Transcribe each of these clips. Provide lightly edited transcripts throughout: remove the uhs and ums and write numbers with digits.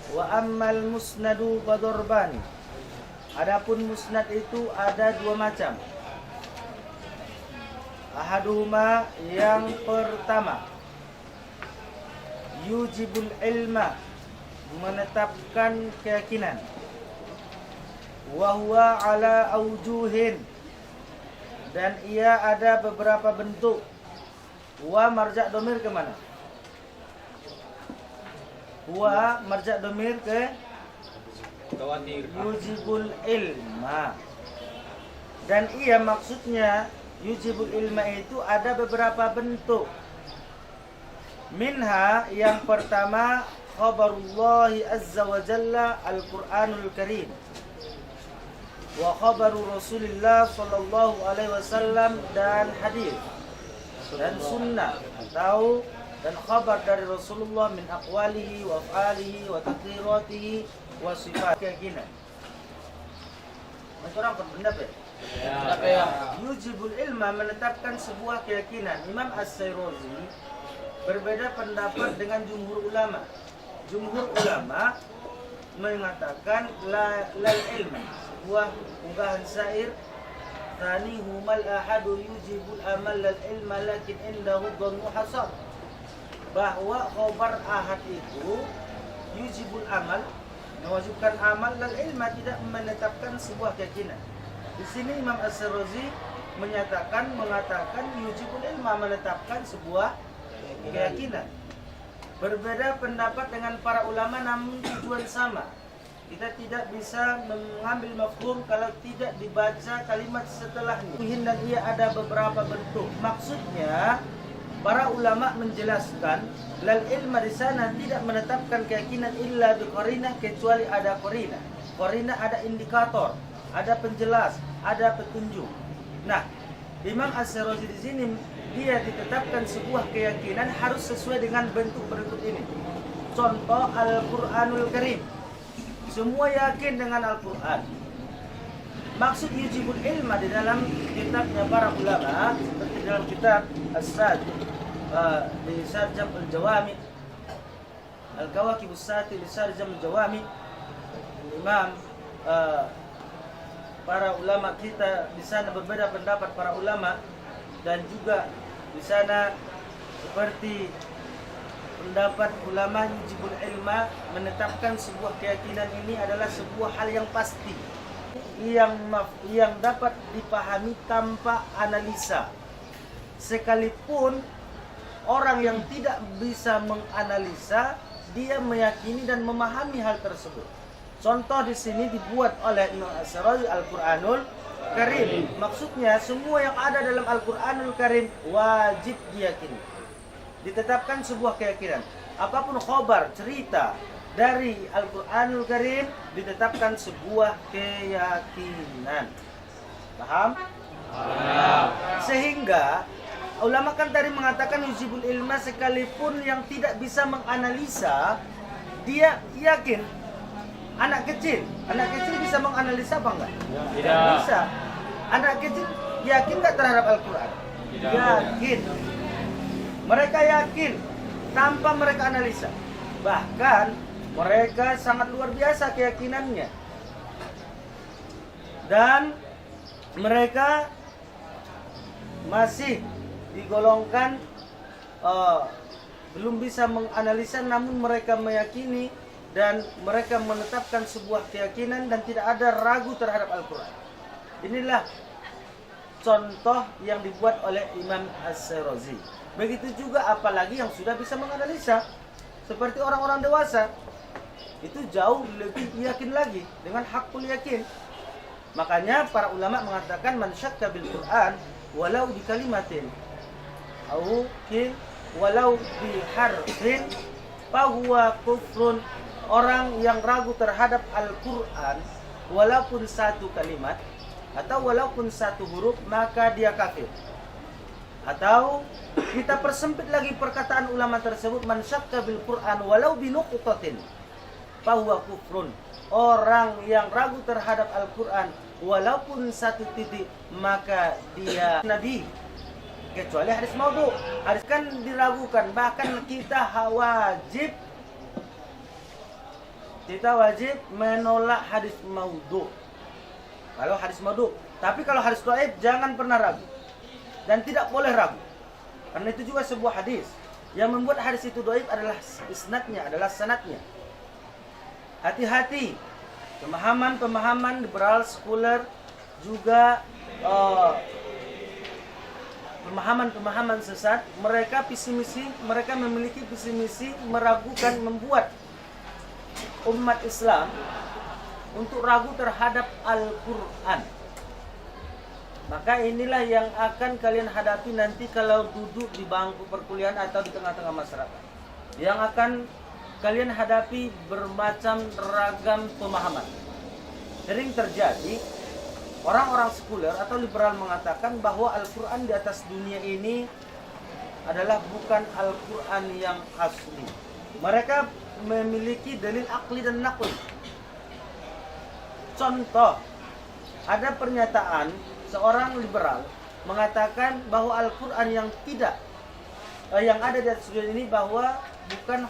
Wa ammal musnadu fadarbani. Adapun musnad itu ada dua macam. Ahaduhuma, yang pertama, yujibul ilma, menetapkan keyakinan. Wa huwa ala aujuhin, dan ia ada beberapa bentuk. Wa marja' domir ke mana? Wa marja' domir ke yujibul ilma. Dan ia maksudnya yujibul ilma itu ada beberapa bentuk. Minha, yang pertama, khabarullahi azza wa jalla al-Qur'anul Karim, wa khabaru Rasulillah sallallahu alaihi wasallam, dan hadis dan sunnah atau dan khabar dari Rasulullah min aqwalihi wa af'alihi wa taqriratihi wa sifat. Keyakinan. Macam orang berpendapat ya. Yujibul ilma, menetapkan sebuah keyakinan. Imam As-Sayrazi berbeda pendapat dengan jumhur ulama. Jumhur ulama mengatakan lal ilma, sebuah unggahan syair, tani humal ahadu yujibul amal lal ilma lakin indahu dhannu hasad, bahwa khabar ahad itu yujibul amal, mewajibkan amal, lal ilma, tidak menetapkan sebuah keyakinan. Di sini Imam As-Sayrazi mengatakan yujibul ilma, menetapkan sebuah keyakinan. Berbeda pendapat dengan para ulama, namun tujuan sama. Kita tidak bisa mengambil mafhum kalau tidak dibaca kalimat setelahnya. Dan ia ada beberapa bentuk. Maksudnya, para ulama menjelaskan lal ilma di sana tidak menetapkan keyakinan illa bi qarinah, kecuali ada qarinah. Qarinah ada indikator, ada penjelas, ada petunjuk. Nah, Imam As-Sayrazi di sini dia ditetapkan sebuah keyakinan harus sesuai dengan bentuk-bentuk ini. Contoh Al-Qur'anul Karim. Semua yakin dengan Al-Qur'an. Maksud yujibul ilma di dalam kitabnya para ulama, seperti dalam kitab As-Sad di Sarjam Al-Jawami, Al-Kawakibus Sati di Sarjam Al-Jawami, Imam para ulama kita di sana berbeda pendapat para ulama, dan juga di sana seperti pendapat ulama yujibul ilma, menetapkan sebuah keyakinan ini adalah sebuah hal yang pasti, yang dapat dipahami tanpa analisa. Sekalipun orang yang tidak bisa menganalisa, dia meyakini dan memahami hal tersebut. Contoh di sini dibuat oleh Imam As-Sayrazi Al-Qur'anul Karim. Maksudnya semua yang ada dalam Al-Qur'anul Karim wajib diyakini. Ditetapkan sebuah keyakinan. Apapun khabar, cerita dari Al-Qur'anul Karim, ditetapkan sebuah keyakinan. Paham? Sehingga ulama kan tadi mengatakan yujibul ilma, sekalipun yang tidak bisa menganalisa, dia yakin. Anak kecil bisa menganalisa apa enggak? Tidak bisa. Anak kecil yakin enggak terhadap Al-Quran? Yakin. Mereka yakin tanpa mereka analisa. Bahkan mereka sangat luar biasa keyakinannya. Dan mereka masih digolongkan belum bisa menganalisa, namun mereka meyakini dan mereka menetapkan sebuah keyakinan dan tidak ada ragu terhadap Al-Quran. Inilah contoh yang dibuat oleh Imam As-Sayrazi. Begitu juga apalagi yang sudah bisa menganalisa, seperti orang-orang dewasa, itu jauh lebih yakin lagi dengan hakul yakin. Makanya para ulama mengatakan man syakka bil Quran walau bi kalimatin au walau bi harfin fahuwa kufrun. Orang yang ragu terhadap Al-Quran walaupun satu kalimat atau walaupun satu huruf, maka dia kafir. Atau kita persempit lagi perkataan ulama tersebut, man syakka bil Quran walau bi nuqtatin, fahuwa kufrun. Orang yang ragu terhadap Al-Quran walaupun satu titik, maka dia nabi. Kecuali hadis maudhu. Hadis kan diragukan. Bahkan kita wajib menolak hadis maudhu. Kalau hadis maudhu. Tapi kalau hadis dhaif jangan pernah ragu. Dan tidak boleh ragu. Karena itu juga sebuah hadis. Yang membuat hadis itu dhaif adalah isnadnya, adalah sanadnya. Hati-hati. Pemahaman liberal sekuler juga pemahaman sesat. Mereka memiliki visi misi meragukan, membuat umat Islam untuk ragu terhadap Al-Quran. Maka inilah yang akan kalian hadapi nanti kalau duduk di bangku perkuliahan atau di tengah-tengah masyarakat. Yang akan kalian hadapi bermacam ragam pemahaman. Sering terjadi orang-orang sekuler atau liberal mengatakan bahwa Al-Quran di atas dunia ini adalah bukan Al-Quran yang asli. Mereka memiliki dalil akli dan nakli. Contoh, ada pernyataan seorang liberal mengatakan bahwa Al-Quran yang ada di atas dunia ini bahwa bukan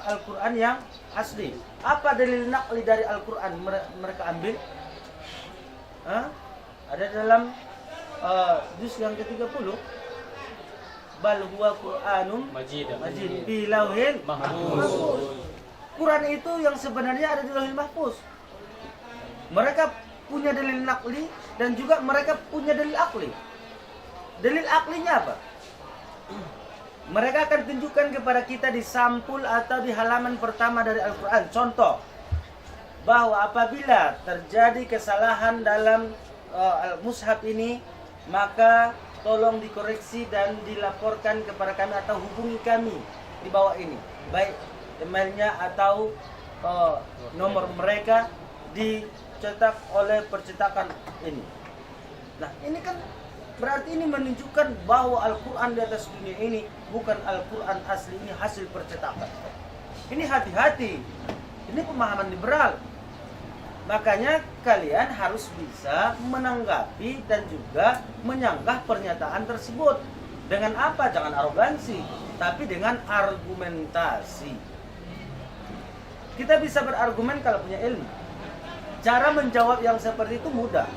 Al-Quran yang asli. Apa dalil nakli dari Al-Quran mereka ambil? Ada dalam juz yang ke-30. Bal huwa Qur'anum Majid fi lauhil mahfuz. Quran itu yang sebenarnya ada di Lauhil Mahfuz. Mereka punya dalil nakli dan juga mereka punya dalil akli. Dalil aklinya apa? Mereka akan tunjukkan kepada kita di sampul atau di halaman pertama dari Al-Quran. Contoh, bahwa apabila terjadi kesalahan dalam Al-Mushaf ini, maka tolong dikoreksi dan dilaporkan kepada kami atau hubungi kami di bawah ini. Baik emailnya atau nomor mereka dicetak oleh percetakan ini. Nah, ini kan berarti ini menunjukkan bahwa Al-Quran di atas dunia ini bukan Al-Quran asli, ini hasil percetakan. Ini hati-hati. Ini pemahaman liberal. Makanya kalian harus bisa menanggapi dan juga menyanggah pernyataan tersebut. Dengan apa? Jangan arogansi, tapi dengan argumentasi. Kita bisa berargumen kalau punya ilmu. Cara menjawab yang seperti itu mudah.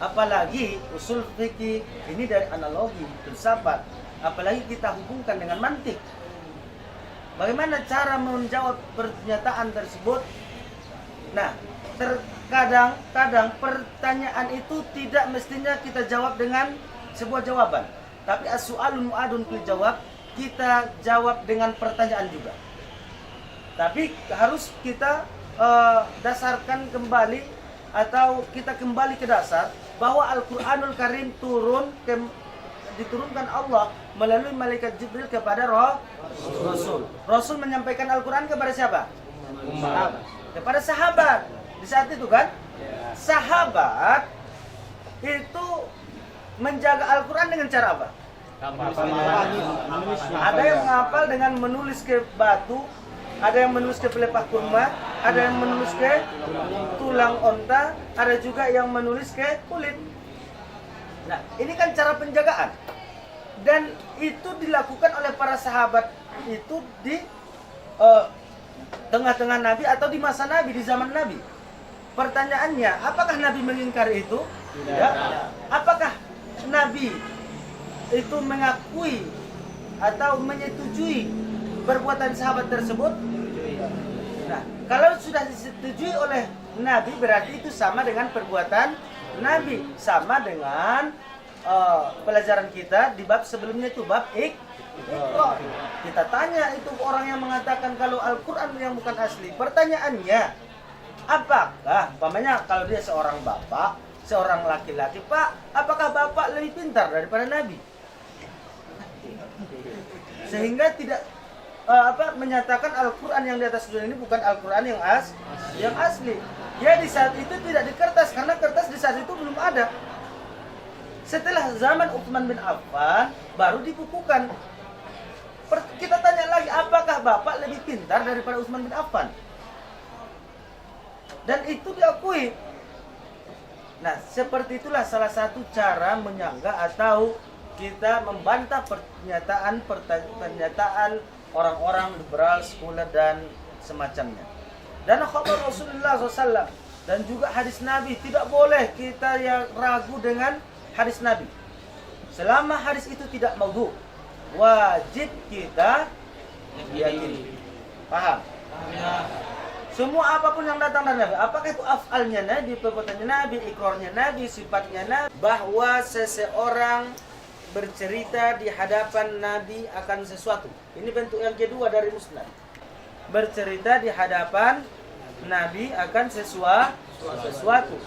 Apalagi usul fikih ini dari analogi, filsafat. Apalagi kita hubungkan dengan mantik. Bagaimana cara menjawab pernyataan tersebut? Nah, terkadang pertanyaan itu tidak mestinya kita jawab dengan sebuah jawaban. Tapi as-su'alun mu'adun fil jawab, kita jawab dengan pertanyaan juga. Tapi harus kita dasarkan kembali atau kita kembali ke dasar bahwa Al-Quranul Karim diturunkan Allah melalui malaikat Jibril kepada Rasul. Rasul menyampaikan Al-Quran kepada siapa? Sahabat. Kepada sahabat. Di saat itu kan, sahabat itu menjaga Al-Quran dengan cara apa? Ada yang menghafal dengan menulis ke batu, ada yang menulis ke pelepah kurma, ada yang menulis ke tulang onta, ada juga yang menulis ke kulit. Nah, ini kan cara penjagaan. Dan itu dilakukan oleh para sahabat itu di tengah-tengah Nabi atau di masa Nabi, di zaman Nabi. Pertanyaannya, apakah Nabi mengingkari itu? Tidak. Apakah Nabi itu mengakui atau menyetujui perbuatan sahabat tersebut? Nah, kalau sudah disetujui oleh Nabi, berarti itu sama dengan perbuatan Nabi. Sama dengan pelajaran kita di bab sebelumnya itu bab Iqra. Kita tanya itu orang yang mengatakan kalau Al-Quran yang bukan asli. Pertanyaannya, apakah, umpamanya kalau dia seorang bapak, seorang laki-laki, Pak, apakah bapak lebih pintar daripada Nabi? Sehingga tidak menyatakan Al-Quran yang di atas dunia ini bukan Al-Quran yang asli. Ya, di saat itu tidak di kertas, karena kertas di saat itu belum ada. Setelah zaman Utsman bin Affan baru dibukukan. Kita tanya lagi, apakah bapak lebih pintar daripada Utsman bin Affan? dan itu diakui. Nah, seperti itulah salah satu cara menyanggah atau kita membantah pernyataan orang-orang liberal, sekuler dan semacamnya. Dan khabar Rasulullah SAW dan juga hadis Nabi, tidak boleh kita yang ragu dengan hadis Nabi. Selama hadis itu tidak maudhu, wajib kita yakini. Paham? Semua apapun yang datang dari Nabi, apakah itu af'alnya Nabi, perbuatannya Nabi, ikrarnya Nabi, sifatnya Nabi, bahwa seseorang bercerita di hadapan Nabi akan sesuatu. Ini bentuk yang kedua dari musnad. Bercerita di hadapan Nabi akan sesuatu.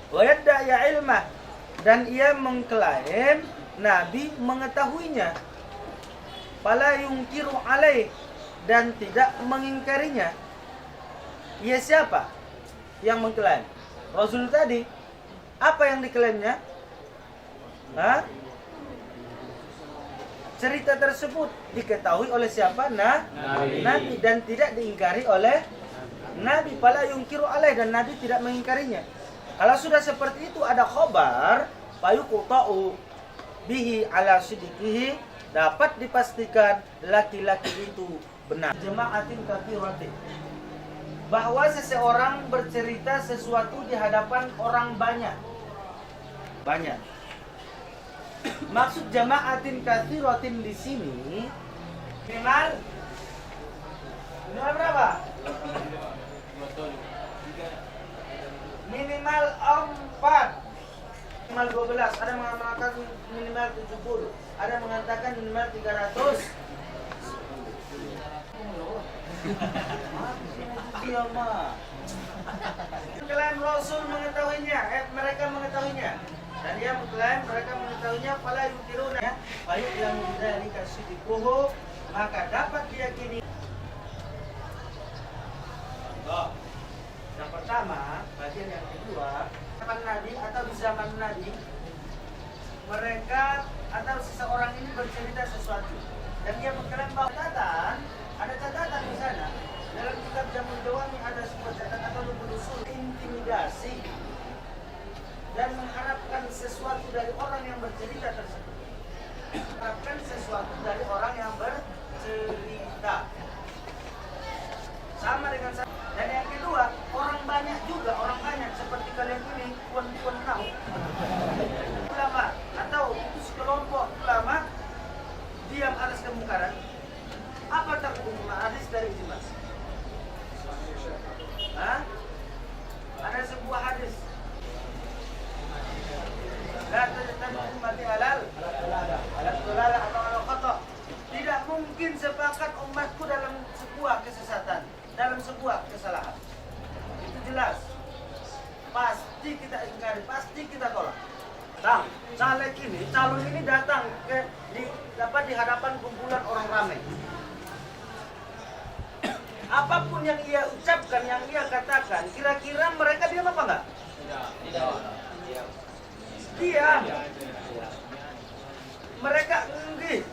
Wa yadda'i ilmah, dan ia mengklaim Nabi mengetahuinya. Fala yungkiru alaih, dan tidak mengingkarinya. Ia siapa yang mengklaim? Rasul tadi. Apa yang diklaimnya? Cerita tersebut diketahui oleh siapa? Nabi, dan tidak diingkari oleh Nabi. Fala yungkiru alaih, dan Nabi tidak mengingkarinya. Kalau sudah seperti itu ada khobar, fayuqta'u bihi ala sidqihi, dapat dipastikan laki-laki itu benar. Jama'atin katsiratin, bahwa seseorang bercerita sesuatu di hadapan orang banyak. Maksud jama'atin katsiratin di sini minimal berapa? Minimal 4, minimal 12, ada mengatakan minimal 70, ada mengatakan minimal 300. Klaim Rasul mengetahuinya, mereka mengetahuinya, dan dia mengklaim mereka mengetahuinya. Fala yukiruna, baik yang dzalika sidquhu, maka dapat diyakini. Yang pertama, bagian yang kedua, zaman Nabi atau di zaman Nabi, mereka atau seseorang ini bercerita sesuatu dan dia mengklaim bahwa ada catatan di sana. Dalam kitab Jamul Jawami ada sebuah catatan atau usul intimidasi dan mengharapkan sesuatu dari orang yang bercerita tersebut. Mengharapkan sesuatu dari orang yang bercerita. Sama dengan saya. Dan yang kedua, orang banyak juga, orang banyak seperti kalian ini, puan-puan tahu. Ulama atau itu sekelompok ulama diam atas kemungkaran. Apa takut hadis dari Ibnu? Ada sebuah hadis. La tajtami'u ummati alal dalalah atau al khata'. Tidak mungkin sepakat umatku dalam sebuah kesesatan, dalam sebuah kesalahan. Itu jelas. Pasti kita ingkari, pasti kita tolak. Calon ini datang di hadapan kumpulan orang ramai. Apapun yang ia ucapkan, yang ia katakan, kira-kira mereka diam apa enggak? Tidak. Diam. Mereka enggih.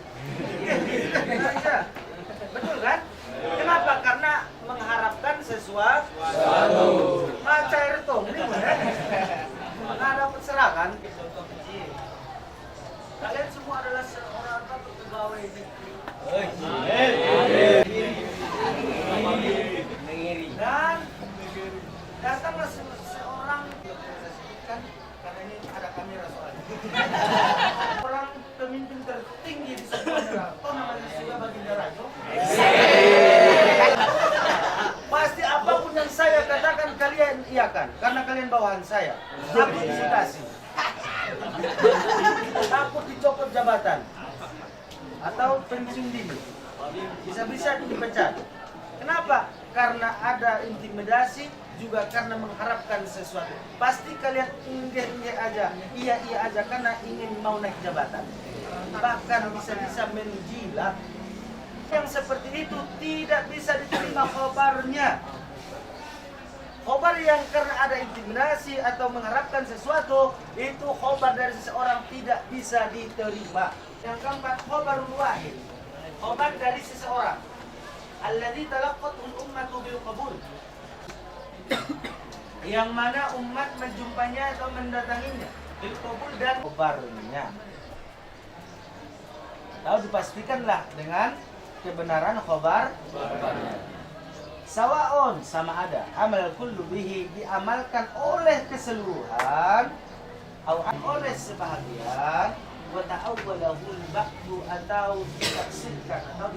Betul kan? Kenapa? Karena mengharapkan sesuatu. Macam itu, ini mana dapat serangan? Kalian semua adalah seorang pegawai negeri. Dan datanglah seorang, karena ini ada kamera soalnya. Orang pemimpin tertinggi di sebuah negara, namanya sudah Baginda Rajo. Pasti apapun yang saya katakan kalian iakan, karena kalian bawahan saya. Takut disitasi, takut dicopot jabatan, atau pensiun dini, bisa-bisa dipecat. Kenapa? Karena ada intimidasi, juga karena mengharapkan sesuatu. Pasti kalian inggih aja, iya aja, karena ingin mau naik jabatan. Bahkan bisa-bisa menjilat. Yang seperti itu tidak bisa diterima khobarnya. Khobar yang karena ada intimidasi atau mengharapkan sesuatu, itu khobar dari seseorang tidak bisa diterima. Yang keempat, khobarul wahid, khobar dari seseorang. Alladzi talaqqathu al-ummatu bil qabul. yang mana umat menjumpainya atau mendatanginya, bil qabul dan khabarnya. Lalu dipastikanlah dengan kebenaran khabar. Sawaon, sama ada, amal kullu bihi, diamalkan oleh keseluruhan atau oleh sebahagian, wa ta'awwalahul ba'du atau ditafsirkan atau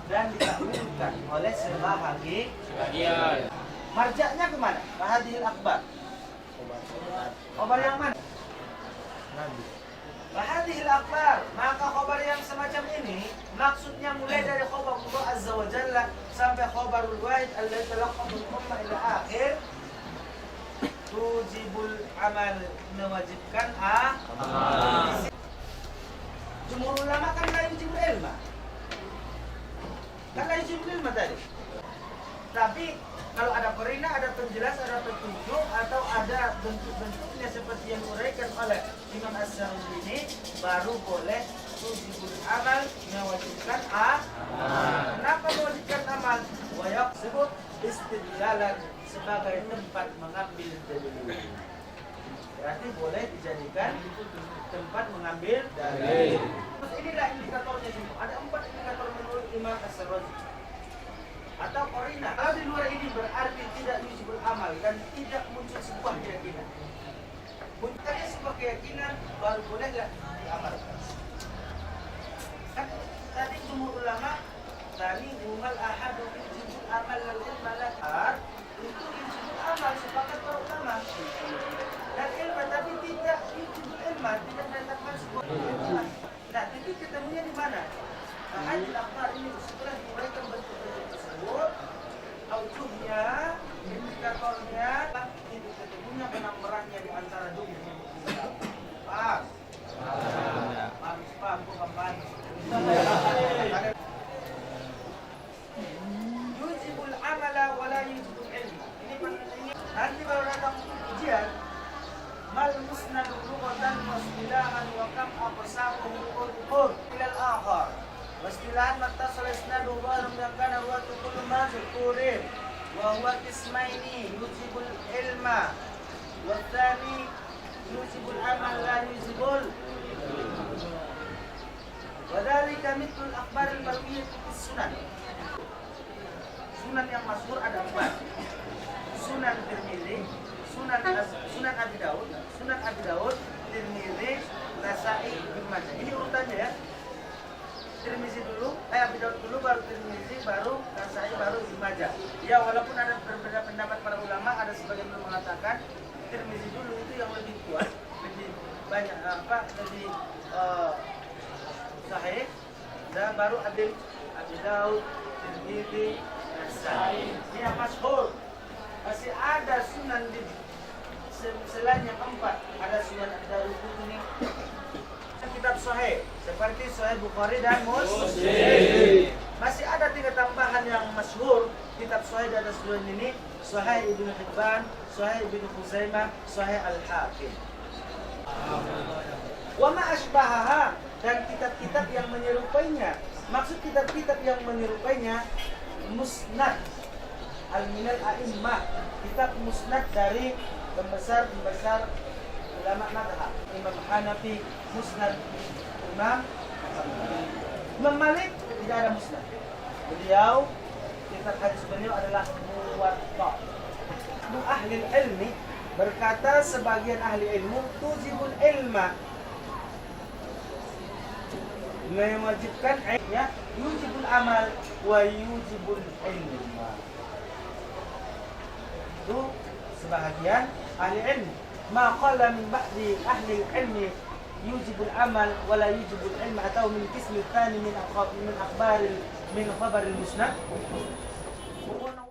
dan ditakwilkan oleh sebahagian. Marja'nya kemana? Bahadil akbar. Khabar yang mana? Nabi. Bahadil akbar. Maka khabar yang semacam ini maksudnya mulai dari khabar Allah Azza wa Jalla sampai khabarul wahid alladhi talaqahu al-ummah ila akhir, tujibul amal, mewajibkan amal. Jumhur ulama kan la yujibul ilma. Kan la yujibul ilma tadi. Tapi kalau ada korina, ada penjelas, ada petunjuk, atau ada bentuk-bentuknya seperti yang diuraikan oleh Imam As-Saruni ini, baru boleh tujibul amal, mewajibkan amal. Kenapa mewajibkan amal? Wayak sebut istidlalan sebagai tempat mengambil dalil. Berarti boleh dijadikan tempat mengambil dalil. Terus inilah indikatornya semua. Ada 4 indikator menurut Imam As-Saruni. Atau korina. Kalau di luar ini berarti tidak yujibul amal dan tidak muncul sebuah keyakinan. Munculnya sebuah keyakinan baru boleh nggak diamalkan. Kan tadi jumhur ulama tadi umal ahadu yujibul amal lal ilma lahar, itu yujibul amal sepakat para ulama. Dan ilma tapi tidak yujibul ilma, tidak mendatangkan sebuah keyakinan. Nah, jadi ketemunya di mana? Hadil akbar ini setelah diuraikan bentuk-bentuk tersebut, aujuhnya, indikatornya, titik ketemunya, benang-benangnya di antara jumhur. Paham? Paham, bukan paham. Yujibul amala wala yujibul ilma. Ini pentingnya. Nanti baru datang ujian. Mal musnad lughatan wa istilahan wa kam aqsamu ukur ilal akhar. Wastilahan mattasal isnadu barum yang kana huwa kullu ma zukurin wa huwa qismaini yujibul ilma wa tsani yujibul amal la yujibul. Wa dzalika mithlul akhbar al-marwiyyah fi sunan. Sunan yang masyhur ada 4. Sunan Tirmidzi, Sunan Abi Daud, Tirmidzi, Nasa'i, Ibnu Majah. Ini urutannya ya. Tirmizi dulu, Abi Daud dulu, baru Tirmizi, baru Nasa'i, baru Ibnu Majah. Ya, walaupun ada berbeda pendapat para ulama, ada sebagian yang mengatakan Tirmizi dulu itu yang lebih kuat, lebih banyak lebih sahih, dan baru Abi Daud, Tirmizi, Nasa'i. Ini yang masyhur. Masih ada sunan di selain yang 4, ada Sunan Ad-Darqutni, kitab sahih seperti Sahih Bukhari dan Muslim. Masih ada 3 tambahan yang masyhur kitab sahih di atas dua ini, Sahih Ibnu Hibban, Sahih Ibnu Khuzaimah, Sahih Al-Hakim. Wa ma asbahaha, dan kitab-kitab yang menyerupainya. Maksud kitab-kitab yang menyerupainya musnad al-minal a'immah, kitab musnad dari pembesar-pembesar ulama madhab. Imam Hanafi, musnad Imam Malik tidak ada musnad. Beliau, kitab hadis beliau adalah Muwatta. Ahli ilmi berkata sebagian ahli ilmu, tujibul ilma, mewajibkan ya, yujibul amal wa yujibul ilma. Itu sebahagian ahli ilmu. Ma qala min ba'di ahli ilmi yujibul amal wa la yujibul ilma, atau min qismi tsani min akhbar al musnad.